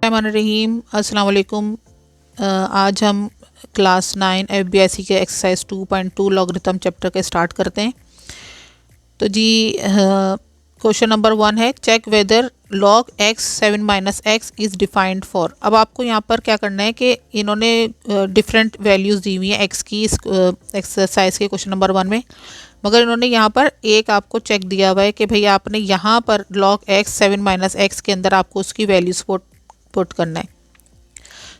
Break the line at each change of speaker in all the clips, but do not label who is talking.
रहीम अस्सलाम वालेकुम। आज हम क्लास 9 FBIC के एक्सरसाइज 2.2 लॉगरिथम चैप्टर के स्टार्ट करते हैं। तो जी क्वेश्चन नंबर 1 है check whether log x 7 minus x is defined for. अब आपको यहाँ पर क्या करना है कि इन्होंने डिफरेंट वैल्यूज़ दी हुई हैं एक्स की इस एक्सरसाइज के क्वेश्चन नंबर 1 में, मगर इन्होंने यहाँ पर एक आपको चेक दिया हुआ है कि भाई आपने यहाँ पर log x 7 माइनस एक्स के अंदर आपको उसकी वैल्यूज़ पुट करना है।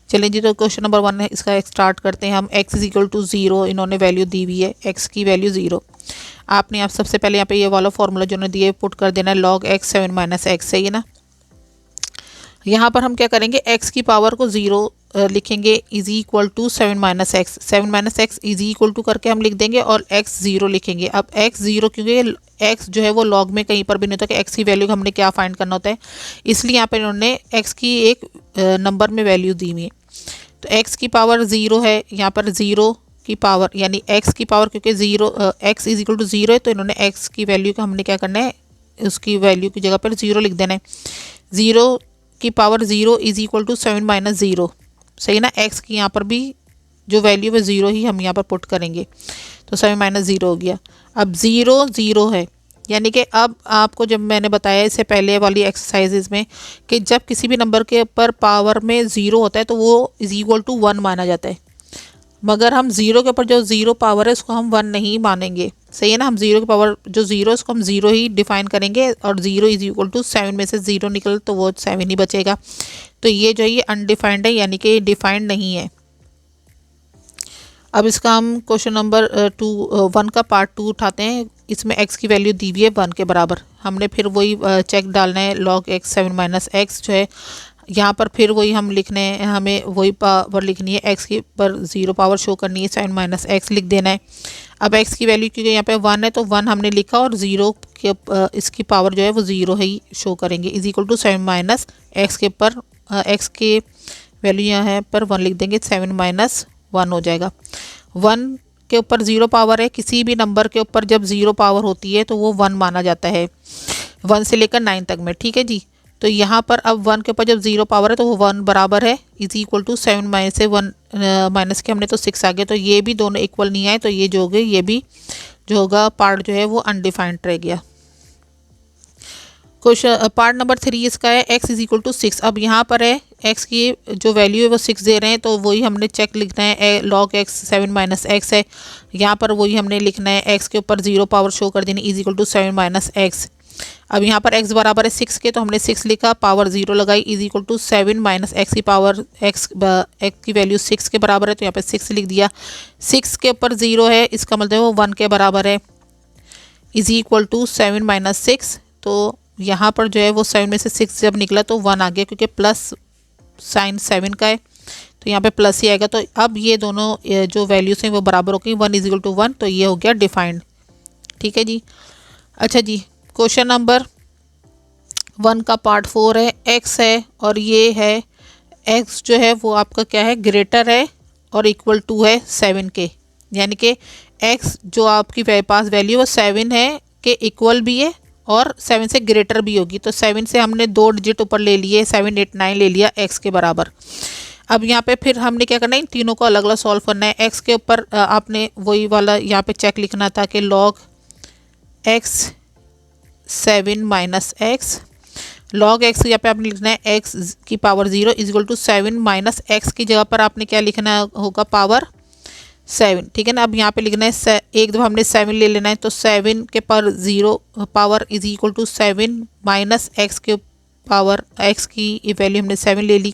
चलें जी, तो क्वेश्चन नंबर 1 है, इसका स्टार्ट करते हैं हम। x इज इक्वल टू 0 इन्होंने वैल्यू दी हुई है, x की वैल्यू 0। आपने आप सबसे पहले यहाँ पे ये वाला फॉर्मूला जो उन्होंने दिए पुट कर देना है log x 7 माइनस एक्स, सही है ना। यहाँ पर हम क्या करेंगे, x की पावर को 0 लिखेंगे is equal to 7 minus x. 7 minus x is equal to करके हम लिख देंगे और x 0 लिखेंगे। अब x 0 क्योंकि x जो है वो log में कहीं पर भी नहीं होता कि x की वैल्यू हमने क्या फाइंड करना होता है, इसलिए यहाँ पर इन्होंने x की एक नंबर में वैल्यू दी हुई है। तो x की पावर 0 है, यहाँ पर 0 की पावर यानी x की पावर क्योंकि 0 x इज इक्वल टू 0 है, तो इन्होंने x की वैल्यू का हमने क्या करना है, उसकी वैल्यू की जगह पर 0 लिख देना है। 0 की power 0 is equal to 7 minus 0, सही ना। x की यहाँ पर भी जो वैल्यू है 0 ही हम यहाँ पर पुट करेंगे, तो 7 माइनस 0 हो गया। अब 0 0 है, यानी कि अब आपको जब मैंने बताया इससे पहले वाली एक्सरसाइजेज में कि जब किसी भी नंबर के ऊपर पावर में 0 होता है तो वो इज इक्वल टू 1 माना जाता है, मगर हम 0 के ऊपर जो 0 पावर है उसको हम 1 नहीं मानेंगे, सही है ना। हम 0 की पावर जो 0 है उसको हम 0 ही डिफाइन करेंगे और 0 इज इक्वल टू 7 में से 0 निकल तो वो 7 ही बचेगा। तो ये जो है ये अनडिफाइंड है, यानी कि डिफाइंड नहीं है। अब इसका हम क्वेश्चन नंबर 1 का पार्ट 2 उठाते हैं। इसमें x की वैल्यू दी हुई है 1 के बराबर, हमने फिर वही चेक डालना है log x 7 माइनस एक्स जो है यहाँ पर, फिर वही हम लिखने हैं, हमें वही पावर लिखनी है, x की पर 0 पावर शो करनी है, 7 माइनस एक्स लिख देना है। अब x की वैल्यू क्योंकि यहाँ पे 1 है तो 1 हमने लिखा और 0 के इसकी पावर जो है वो 0 ही शो करेंगे, is equal to 7 minus x के ऊपर x के वैल्यू यहाँ है पर 1 लिख देंगे, 7 माइनस 1 हो जाएगा। 1 के ऊपर 0 पावर है, किसी भी नंबर के ऊपर जब 0 पावर होती है तो वो 1 माना जाता है, 1 से लेकर 9 तक में, ठीक है जी। तो यहाँ पर अब 1 के ऊपर जब 0 पावर है तो वो 1 बराबर है इज इक्वल टू 7 माइनस से 1 माइनस के हमने तो 6 आ गया, तो ये भी दोनों इक्वल नहीं आए, तो ये जो हो गए ये भी जो होगा पार्ट जो है वो अनडिफाइंड रह गया। क्वेश्चन पार्ट नंबर 3 इसका है x इज इक्वल टू 6। अब यहाँ पर है x की जो वैल्यू है वो 6 दे रहे हैं, तो वही हमने चेक लिखना है log x 7 माइनस एक्स है, यहाँ पर वही हमने लिखना है x के ऊपर 0 पावर शो कर देनी is equal to 7 minus x. अब यहाँ पर x बराबर है 6 के, तो हमने 6 लिखा, पावर 0 लगाई is equal to 7 minus x की पावर x की वैल्यू 6 के बराबर है, तो यहाँ पर 6 लिख दिया। 6 के ऊपर 0 है, इसका मतलब वो 1 के बराबर है इज इक्वल टू 7 माइनस 6। तो यहाँ पर जो है वो 7 में से 6 जब निकला तो 1 आ गया, क्योंकि प्लस साइन 7 का है तो यहाँ पे प्लस ही आएगा। तो अब ये दोनों जो वैल्यूज हैं वो बराबर हो गई, 1 इज इक्वल टू 1, तो ये हो गया डिफाइंड, ठीक है जी। अच्छा जी, क्वेश्चन नंबर 1 का पार्ट 4 है, x है और ये है x जो है वो आपका क्या है, ग्रेटर है और इक्वल टू है 7 के, यानी कि x जो आपकी पास वैल्यू है 7 है कि इक्वल भी है और 7 से ग्रेटर भी होगी। तो 7 से हमने 2 डिजिट ऊपर ले लिए, 7 8 9 ले लिया x के बराबर। अब यहाँ पे फिर हमने क्या करना है, इन तीनों को अलग अलग सॉल्व करना है। x के ऊपर आपने वही वाला यहाँ पे चेक लिखना था कि log x 7 minus x, log x यहाँ पे आपने लिखना है x की power 0 is equal to 7 minus x की जगह पर आपने क्या लिखना होगा, पावर 7, ठीक है ना। अब यहाँ पे लिखना है एक दफ़ा हमने 7 ले लेना है, तो 7 के पर 0 power is equal to 7 minus x के पावर x की वैल्यू हमने 7 ले ली।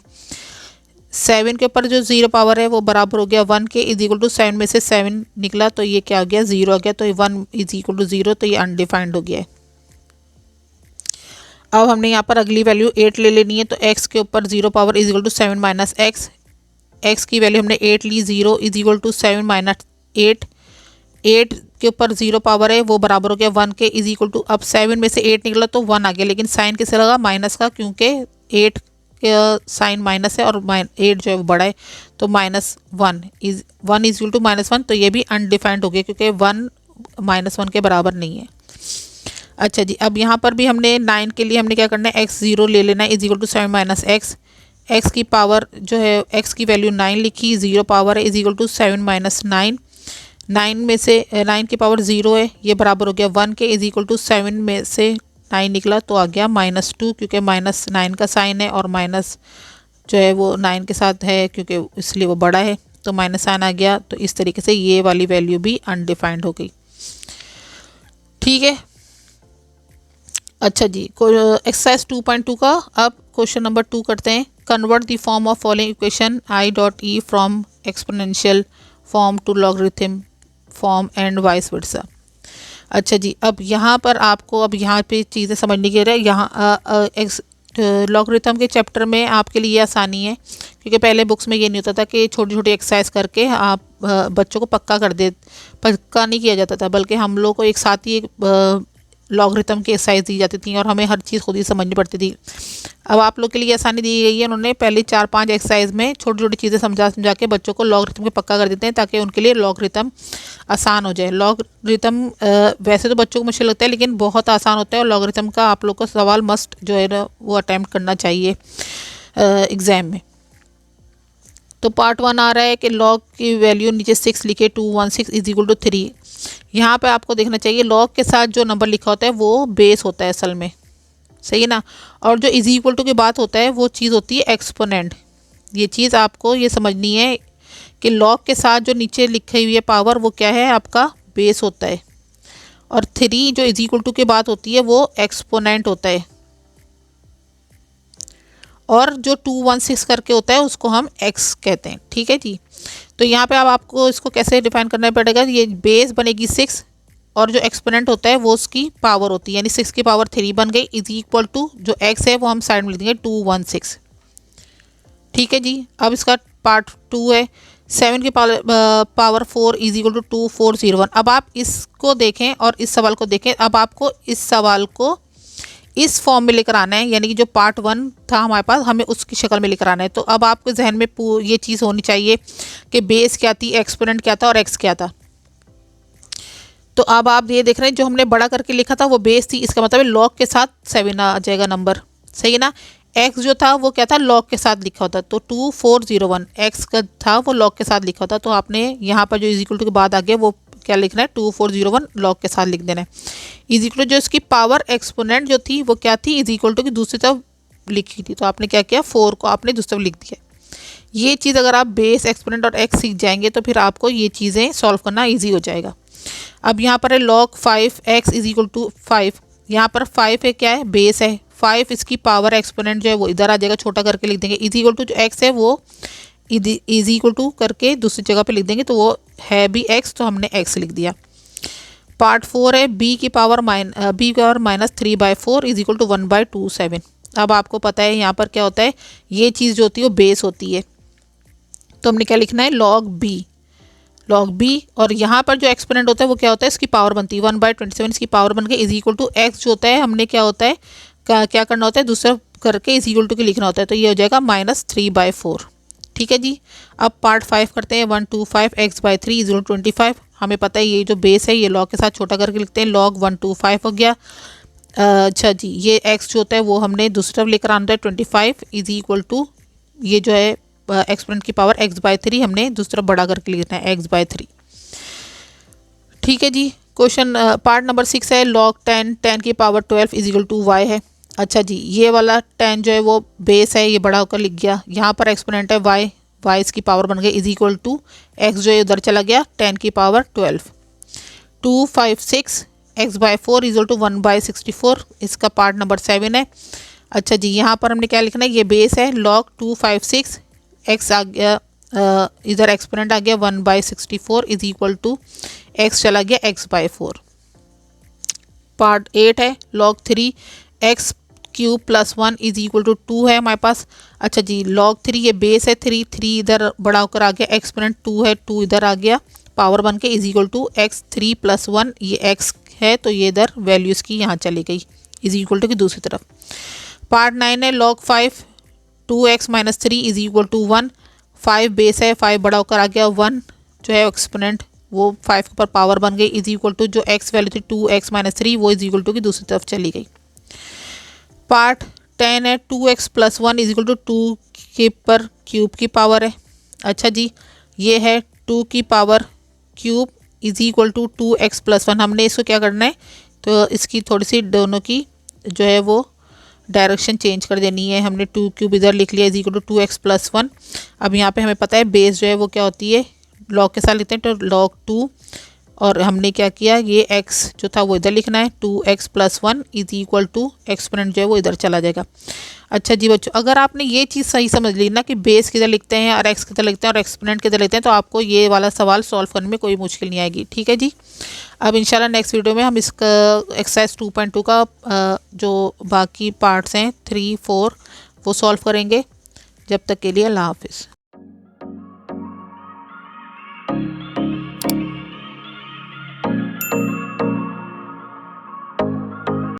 7 के ऊपर जो 0 पावर है वो बराबर हो गया 1 के, इज इक्वल टू 7 में से 7 निकला तो ये क्या हो गया, 0 आ गया, तो 1 इज इक्वल टू 0, तो ये अनडिफाइंड हो गया है। अब हमने यहाँ पर अगली वैल्यू 8 ले लेनी है, तो x के ऊपर 0 power is equal to 7 minus x, x की वैल्यू हमने 8 ली, 0 इज इक्वल टू 7 माइनस 8, 8 के ऊपर 0 पावर है वो बराबर हो गया 1 के, इज इक्वल टू, अब 7 में से 8 निकला तो 1 आ गया, लेकिन साइन किससे लगा, माइनस का, क्योंकि 8 का साइन माइनस है और 8 जो है वो बड़ा है, तो -1 इज इक्वल टू -1, तो ये भी अनडिफाइंड हो गया क्योंकि 1 -1 के बराबर नहीं है। अच्छा जी, अब यहाँ पर भी हमने 9 के लिए हमने क्या करना है, x 0 ले लेना है is equal to 7 minus x, x की पावर जो है एक्स की वैल्यू 9 लिखी, 0 पावर है इज इक्वल टू 7 माइनस 9। 9 में से 9 की पावर 0 है, ये बराबर हो गया 1 के, इज इक्वल टू 7 में से 9 निकला तो आ गया -2, क्योंकि -9 का साइन है और माइनस जो है वो 9 के साथ है क्योंकि इसलिए वो बड़ा है, तो माइनस साइन आ गया। तो इस तरीके से ये वाली वैल्यू भी अनडिफाइंड हो गई। ठीक है, अच्छा जी, एक्सरसाइज 2.2 का अब क्वेश्चन नंबर 2 करते हैं। Convert the form of following equation i.e from exponential form to logarithm form and vice versa. अच्छा जी, अब यहाँ पर आपको अब यहाँ पे चीज़ें समझने के लिए यहाँ लॉगरिथम के चैप्टर में आपके लिए आसानी है, क्योंकि पहले बुक्स में ये नहीं होता था कि छोटी छोटी एक्सरसाइज करके आप बच्चों को पक्का नहीं किया जाता था, बल्कि हम लोग को एक साथ ही एक लॉगरिथम की एक्सरसाइज दी जाती थी और हमें हर चीज़ खुद ही समझनी पड़ती थी। अब आप लोग के लिए आसानी दी गई है, उन्होंने पहले 4-5 एक्सरसाइज में छोटी छोटी चीज़ें समझा के बच्चों को लॉगरिथम के पक्का कर देते हैं, ताकि उनके लिए लॉगरिथम आसान हो जाए। लॉगरिथम वैसे तो बच्चों को मुश्किल लगता है, लेकिन बहुत आसान होता है, और लॉगरिथम का आप लोग को सवाल मस्ट जो है ना वो अटैम्प्ट करना चाहिए एग्ज़ाम में। तो पार्ट 1 आ रहा है कि लॉग की वैल्यू नीचे 6 लिखे, 216 इज इक्वल टू 3। यहाँ पे आपको देखना चाहिए लॉग के साथ जो नंबर लिखा होता है वो बेस होता है असल में, सही है ना, और जो इज इक्वल टू की बात होता है वो चीज़ होती है एक्सपोनेंट। ये चीज़ आपको ये समझनी है कि लॉग के साथ जो नीचे लिखी हुई है पावर वो क्या है, आपका बेस होता है, और 3 जो इज इक्वल टू की बात होती है वो एक्सपोनेंट होता है, और जो 216 करके होता है उसको हम x कहते हैं। ठीक है जी, तो यहाँ पे अब आपको इसको कैसे डिफाइन करना पड़ेगा। ये बेस बनेगी 6 और जो एक्सपोनेंट होता है वो उसकी पावर होती है, यानी 6 की पावर 3 बन गई, इज इक्वल टू जो x है वो हम साइड में लिख देंगे 216। ठीक है जी, अब इसका पार्ट 2 है, 7 की पावर 4 इज इक्वल टू 2401। अब आप इसको देखें और इस सवाल को देखें। अब आपको इस सवाल को इस फॉर्म में लेकर आना है, यानी कि जो पार्ट 1 था हमारे पास हमें उसकी शक्ल में लेकर आना है। तो अब आपके जहन में ये चीज़ होनी चाहिए कि बेस क्या थी, एक्सपोनेंट क्या था और एक्स क्या था। तो अब आप ये देख रहे हैं जो हमने बड़ा करके लिखा था वो बेस थी, इसका मतलब लॉग के साथ 7 आ जाएगा नंबर, सही है ना। एक्स जो था वो क्या था, लॉग के साथ लिखा होता, तो 2401 एक्स का था वो लॉग के साथ लिखा होता। तो आपने यहाँ पर जो इज इक्वल टू के बाद आ गया वो क्या लिखना है, 2401 लॉग के साथ लिख देना है। इज इक्वल टू जो इसकी पावर एक्सपोनेंट जो थी वो क्या थी, इज इक्वल टू की दूसरी तरफ लिखी थी, तो आपने क्या किया 4 को आपने दूसरी तरफ लिख दिया। ये चीज़ अगर आप बेस एक्सपोनेंट और एक्स सीख जाएंगे तो फिर आपको ये चीज़ें सॉल्व करना ईजी हो जाएगा। अब यहाँ पर है log 5x is equal to 5, यहाँ पर 5 है क्या है, बेस है, 5 इसकी पावर एक्सपोनेंट जो है वो इधर आ जाएगा, छोटा करके लिख देंगे, इज इक्वल टू जो x है वो इज इक्वल टू करके दूसरी जगह पे लिख देंगे, तो वो है भी x, तो हमने x लिख दिया। पार्ट 4 है b की पावर -3/4 इज इक्वल टू 1/27। अब आपको पता है यहाँ पर क्या होता है, ये चीज़ जो होती है वो बेस होती है, तो हमने क्या लिखना है log b, और यहाँ पर जो एक्सपोनेंट होता है वो क्या होता है, इसकी पावर बनती है 1/27, इसकी पावर बन के इज इक्वल टू x जो होता है हमने क्या होता है क्या करना होता है, दूसरा करके इज इक्वल टू के लिखना होता है, तो ये हो जाएगा -3/4। ठीक है जी, अब पार्ट 5 करते हैं। 125 x/3 इज इक्वल टू 25। हमें पता है ये जो बेस है ये लॉग के साथ छोटा करके लिखते हैं, log 125 हो गया। अच्छा जी, ये x जो होता है वो हमने दूसरी तरफ लेकर आना है, 25 इज इक्वल टू ये जो है एक्सपोनेंट की पावर x/3 हमने दूसरा बड़ा करके लिखना है x/3। ठीक है जी, क्वेश्चन पार्ट नंबर 6 है log 10 की power 12 is equal to y है। अच्छा जी, ये वाला 10 जो है वो बेस है, ये बड़ा होकर लिख गया, यहाँ पर एक्सपोनेंट है y इसकी पावर बन गई इज इक्वल टू x जो है उधर चला गया 10 की power 12। 256 x/4 is equal to 1/64, इसका पार्ट नंबर 7 है। अच्छा जी, यहाँ पर हमने क्या लिखना है, ये बेस है log 256 x आ गया, इधर एक्सपोनेंट आ गया 1/64 इज इक्वल टू x चला गया x/4। पार्ट 8 है log 3 x³ + 1 is equal to 2 है हमारे पास। अच्छा जी, log 3 ये बेस है, 3 इधर बड़ा होकर आ गया, एक्सपोनेंट 2 है, 2 इधर आ गया, पावर बन के इज इक्वल टू x3 + 1, ये x है तो ये इधर वैल्यू इसकी यहाँ चली गई इज इक्वल टू की दूसरी तरफ। पार्ट 9 है log 5 2x - 3 is equal to 1। 5 base है, 5 बड़ा होकर आ गया, 1 जो है एक्सपोनेंट वो 5 के ऊपर पावर बन गई इज इक्वल टू जो x वैल्यू थी 2x - 3 वो इज इक्वल टू की दूसरी तरफ चली गई। पार्ट 10 है 2x + 1 इज इक्वल टू 2 इसके ऊपर क्यूब की पावर है। अच्छा जी, ये है 2 की power cube is equal to 2x+1। हमने इसको क्या करना है, तो इसकी थोड़ी सी दोनों की जो है वो डायरेक्शन चेंज कर देनी है। हमने 2 क्यूब इधर लिख लिया इज इक्वल टू 2x+1। अब यहाँ पे हमें पता है बेस जो है वो क्या होती है, लॉग के साथ लिखते हैं, तो log 2, और हमने क्या किया, ये x जो था वो इधर लिखना है, 2x+1 is equal to exponent जो है वो इधर चला जाएगा। अच्छा जी बच्चों, अगर आपने ये चीज़ सही समझ ली ना कि बेस किधर लिखते हैं और x किधर लिखते हैं और एक्सपोनेंट किधर लिखते हैं, तो आपको ये वाला सवाल सॉल्व करने में कोई मुश्किल नहीं आएगी। ठीक है जी। अब इंशाल्लाह नेक्स्ट वीडियो में हम इसका एक्सरसाइज 2.2 का जो बाकी पार्ट्स हैं 3, 4 वो सॉल्व करेंगे। जब तक के लिए अल्लाह हाफिज़।